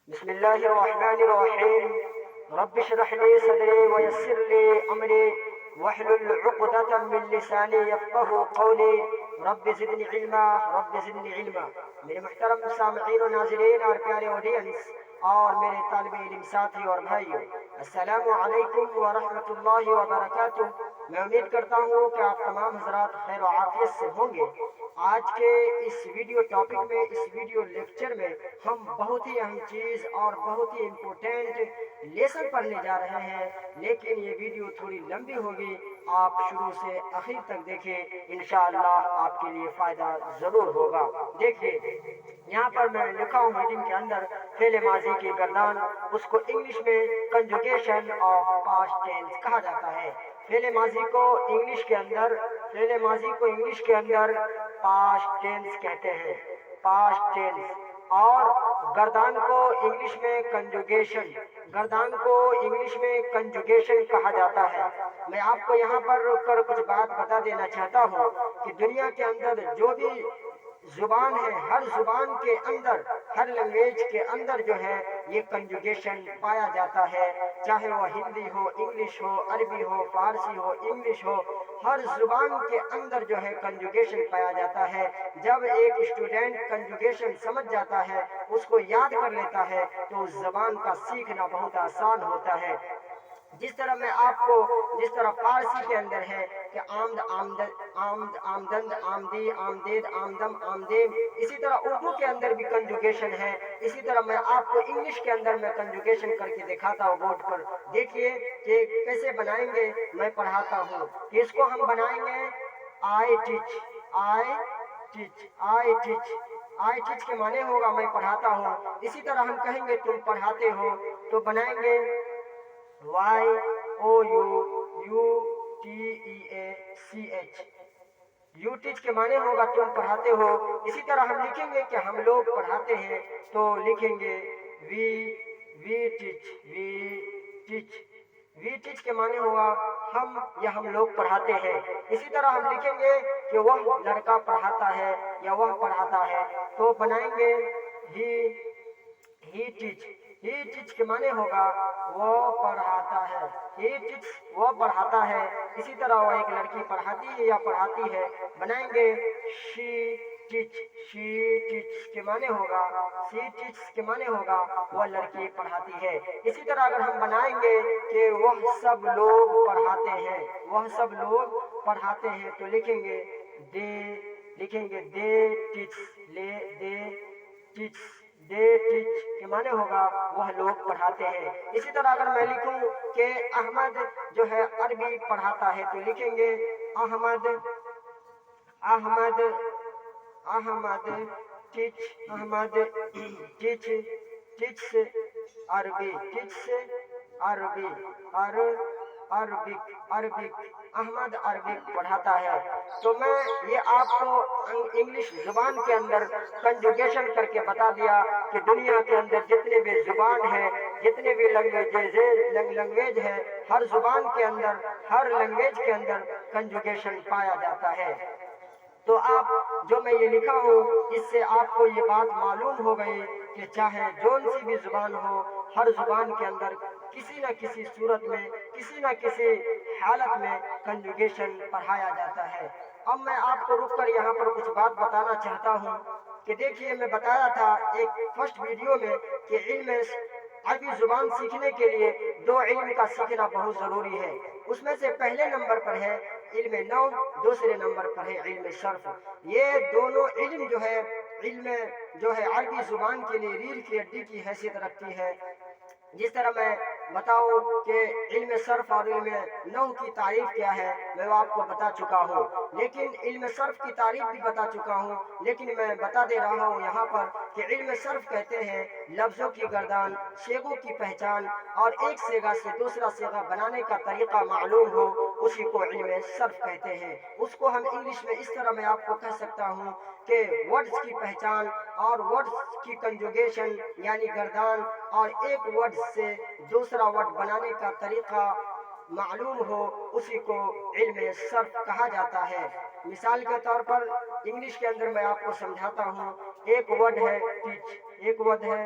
بسم الله الرحمن الرحيم. رب اشرح لي صدري ويسر لي أمري واحلل عقدة من لساني يفقه قولي. رب زدنی علما، رب زدنی علما. میرے محترم سامعین و ناظرین اور پیارے آڈینس اور میرے طالب علم ساتھی اور بھائیوں، السلام علیکم ورحمۃ اللہ وبرکاتہ. میں امید کرتا ہوں کہ آپ تمام حضرات خیر و عافیت سے ہوں گے. آج کے اس ویڈیو ٹاپک میں، اس ویڈیو لیکچر میں ہم بہت ہی اہم چیز اور بہت ہی امپورٹنٹ لیسن پڑھنے جا رہے ہیں، لیکن یہ ویڈیو تھوڑی لمبی ہوگی. آپ شروع سے آخر تک دیکھیں، انشاءاللہ آپ کے لیے فائدہ ضرور ہوگا. دیکھیے یہاں پر میں لکھا ہوں ہیڈنگ کے اندر فعل ماضی کی گردان، اس کو انگلش میں کنجوگیشن آف پاسٹ ٹینس کہا جاتا ہے. فعل ماضی کو انگلش کے اندر پاسٹ ٹینس کہتے ہیں، پاسٹ ٹینس. اور گردان کو انگلش میں کنجوگیشن کہا جاتا ہے. میں آپ کو یہاں پر رک کر کچھ بات بتا دینا چاہتا ہوں کہ دنیا کے اندر جو بھی زبان ہے، ہر زبان کے اندر، ہر لینگویج کے اندر جو ہے یہ کنجوگیشن پایا جاتا ہے. چاہے وہ ہندی ہو، انگلش ہو، عربی ہو، فارسی ہو، انگلش ہو، ہر زبان کے اندر جو ہے کنجوگیشن پایا جاتا ہے. جب ایک اسٹوڈنٹ کنجوگیشن سمجھ جاتا ہے، اس کو یاد کر لیتا ہے، تو اس زبان کا سیکھنا بہت آسان ہوتا ہے. جس طرح فارسی کے اندر ہے کہ آمد، آمدند، آمدی، آمدید، آمدم، آمدیم، اسی طرح اردو کے اندر بھی کنجوگیشن ہے. اسی طرح میں آپ کو انگلش کے اندر میں کنجوگیشن کر کے دکھاتا ہوں بورڈ پر. دیکھیے کہ کیسے بنائیں گے، میں پڑھاتا ہوں کہ اس کو ہم بنائیں گے آئی ٹیچ. آئی ٹیچ کے معنی ہوگا میں پڑھاتا ہوں. اسی طرح ہم کہیں گے تم پڑھاتے ہو، تو بنائیں گے Y O U T E A C H. You teach کے معنی ہوگا تم پڑھاتے ہو. اسی طرح ہم لکھیں گے کہ ہم لوگ پڑھاتے ہیں، تو لکھیں گے وی ٹیچ کے معنی ہوگا ہم لوگ پڑھاتے ہیں. اسی طرح ہم لکھیں گے کہ وہ لڑکا پڑھاتا ہے یا وہ پڑھاتا ہے، تو بنائیں گے ہی ٹیچ کے معنی ہوگا وہ پڑھاتا ہے. وہ پڑھاتا ہے. اسی طرح وہ ایک لڑکی پڑھاتی ہے یا پڑھاتی ہے، بنائیں گے شی ٹیچ کے معنی ہوگا وہ لڑکی پڑھاتی ہے. اسی طرح اگر ہم بنائیں گے کہ وہ سب لوگ پڑھاتے ہیں، تو لکھیں گے دے ٹیچ کے معنی ہوگا وہ لوگ پڑھاتے ہیں. اسی طرح اگر میں لکھوں کہ احمد جو ہے عربی پڑھاتا ہے، تو لکھیں گے Ahmad teach Arabic. Ahmad Arabic پڑھاتا ہے. تو میں یہ آپ کو انگلش زبان کے اندر کنجوگیشن کر کے بتا دیا کہ دنیا کے اندر جتنے بھی زبان ہے، جتنے بھی لینگویج ہے، ہر زبان کے اندر، ہر لینگویج کے اندر کنجوگیشن پایا جاتا ہے. تو جو میں یہ لکھا ہوں، اس سے آپ کو یہ بات معلوم ہو گئی کہ چاہے جون سی بھی زبان ہو، ہر زبان کے اندر کسی نہ کسی صورت میں، کسی نہ کسی حالت میں کنجوگیشن پڑھایا جاتا ہے. اب میں آپ کو رک کر یہاں پر کچھ بات بتانا چاہتا ہوں کہ دیکھیے میں بتایا تھا ایک فرسٹ ویڈیو میں کہ علم عربی زبان سیکھنے کے لیے دو علم کا سیکھنا بہت ضروری ہے. اس میں سے پہلے نمبر پر ہے علم نحو، دوسرے نمبر پر ہے علم صرف. یہ دونوں علم جو ہے عربی زبان کے لیے ریڑھ کی ہڈی کی حیثیت رکھتی ہے. جس طرح میں بتاؤں کہ علم صرف اور علم نحو کی تعریف کیا ہے، میں وہ آپ کو بتا چکا ہوں. لیکن علم صرف کی تعریف بھی بتا چکا ہوں، لیکن میں بتا دے رہا ہوں یہاں پر کہ علم صرف کہتے ہیں لفظوں کی گردان، صیغوں کی پہچان، اور ایک صیغہ سے دوسرا صیغہ بنانے کا طریقہ معلوم ہو، اسی کو علم صرف کہتے ہیں. اس کو ہم انگلش میں اس طرح میں آپ کو کہہ سکتا ہوں کہ ورڈز کی پہچان اور ورڈز کی کنجوگیشن یعنی گردان، اور ایک ورڈ سے دوسرا ورڈ بنانے کا طریقہ معلوم ہو، اسی کو علم صرف کہا جاتا ہے. مثال کے طور پر انگلش کے اندر میں آپ کو سمجھاتا ہوں. ایک ورڈ ہے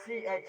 TEACH।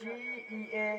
TEACHER,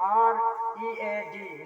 READ,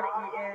READER,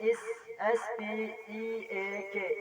SPEAK,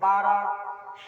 12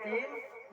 3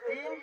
3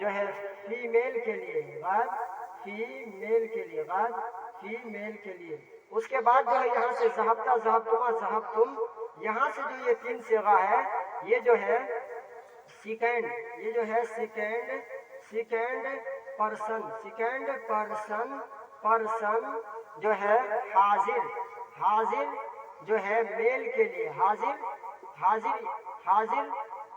جو ہے فیمیل کے لیے، غد فیمیل کے لیے، غد فیمیل کے لیے۔ اس کے بعد جو ہے یہاں سے ذہبتہ، ذہبتما، ذہبتم، یہاں سے جو یہ تین صیغہ ہے، یہ جو ہے سیکنڈ، یہ جو ہے second person, second person, person جو ہے حاضر، حاضر جو ہے میل کے لیے، حاضر، حاضر، حاضر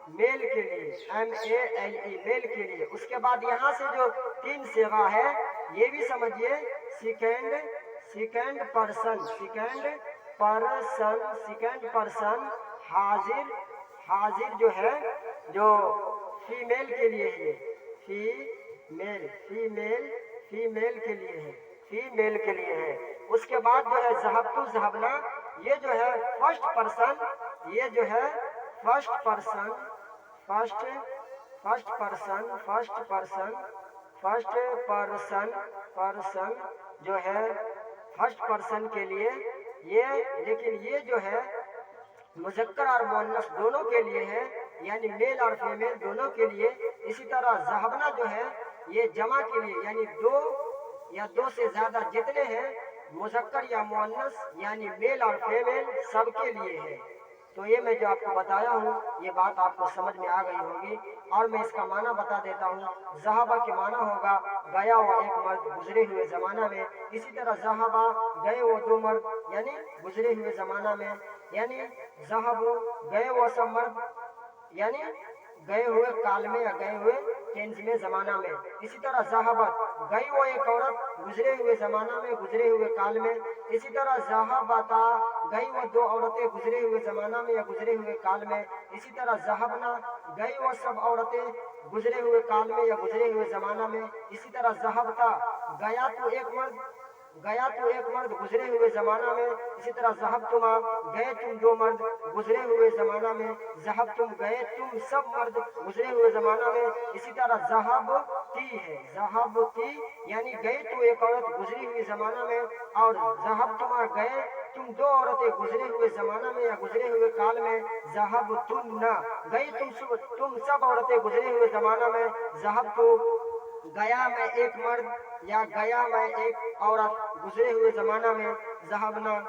میل کے لیے، MELE میل کے لیے۔ اس کے بعد یہاں سے جو تین صیغہ ہے یہ بھی سمجھیے، second person, second person, second person حاضر، حاضر جو ہے جو فیمیل کے لیے ہے، فیمیل، فیمیل، فیمیل کے لیے ہے، فیمیل کے لیے ہے۔ اس کے بعد جو ہے ذہبتو، ذہبنا، یہ جو ہے فرسٹ پرسن، یہ جو ہے first person, first person, first person, first person, person جو ہے فرسٹ پرسن کے لیے یہ، لیکن یہ جو ہے مذکر اور مؤنث دونوں کے لیے ہے، یعنی میل اور فیمیل دونوں کے لیے۔ اسی طرح ذہبنا جو ہے یہ جمع کے لیے، یعنی دو یا دو سے زیادہ جتنے ہیں مذکر یا مؤنث یعنی میل اور فیمیل سب کے لیے ہے۔ تو یہ میں جو آپ کو بتایا ہوں یہ بات آپ کو سمجھ میں آ گئی ہوگی، اور میں اس کا معنی بتا دیتا ہوں۔ ذہبہ کے معنی ہوگا گیا وہ ایک مرد گزرے ہوئے زمانہ میں، اسی طرح ذہبہ گئے وہ دو مرد یعنی گزرے ہوئے زمانہ میں، یعنی ذہب گئے وہ سب مرد یعنی گئے ہوئے کال میں یا گئے ہوئے ٹینس میں زمانہ میں۔ اسی طرح ذہبت گئی وہ ایک عورت گزرے ہوئے زمانہ میں، گزرے ہوئے کال میں۔ اسی طرح ذہبتا گئی وہ دو عورتیں گزرے ہوئے زمانہ میں یا گزرے ہوئے کال میں۔ اسی طرح ذہبنا گئی وہ سب عورتیں گزرے ہوئے کال میں یا گزرے ہوئے زمانہ میں۔ اسی طرح ذہبتا گیا تو ایک مرد، گیا تو ایک مرد گزرے ہوئے زمانہ میں۔ اسی طرح ذہبتما گئے تم دو مرد گزرے ہوئے زمانہ میں، ذہبتم گئے تم سب مرد گزرے ہوئے زمانہ میں۔ اسی طرح ذہبتی ہے، ذہبتی یعنی گئے تو ایک عورت گزری ہوئی زمانہ میں، اور ذہبتما گئے تم دو عورتیں گزرے ہوئے زمانہ میں یا گزرے ہوئے کال میں۔ ذہبتن گئی تم سب عورتیں گزرے ہوئے زمانہ میں۔ ذہبتو گیا میں ایک مرد یا گیا میں ایک عورت گزرے ہوئے زمانہ میں۔ ذہبنا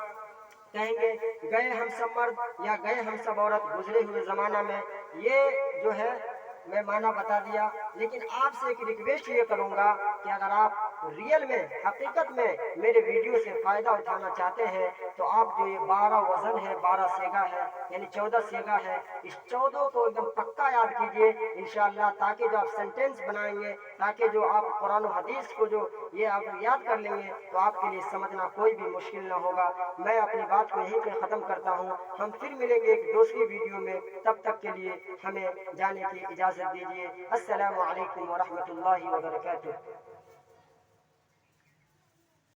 کہیں گے گئے ہم سب مرد یا گئے ہم سب عورت گزرے ہوئے زمانہ میں۔ یہ جو ہے میں معنی بتا دیا، لیکن آپ سے ایک ریکویسٹ یہ کروں گا کہ اگر آپ ریئل میں حقیقت میں میرے ویڈیو سے فائدہ اٹھانا چاہتے ہیں تو آپ جو یہ 12 وزن ہے، 12 صیغہ ہے یعنی 14 صیغہ ہے، اس 14 کو ایک دم پکا یاد کیجئے انشاءاللہ، تاکہ جو آپ سینٹینس بنائیں گے، تاکہ جو آپ قرآن و حدیث کو جو یہ آپ یاد کر لیں گے تو آپ کے لیے سمجھنا کوئی بھی مشکل نہ ہوگا۔ میں اپنی بات کو یہیں پہ ختم کرتا ہوں، ہم پھر ملیں گے ایک دوسری ویڈیو میں، تب تک کے لیے ہمیں جانے کی اجازت دیجیے۔ السلام علیکم ورحمۃ اللہ وبرکاتہ۔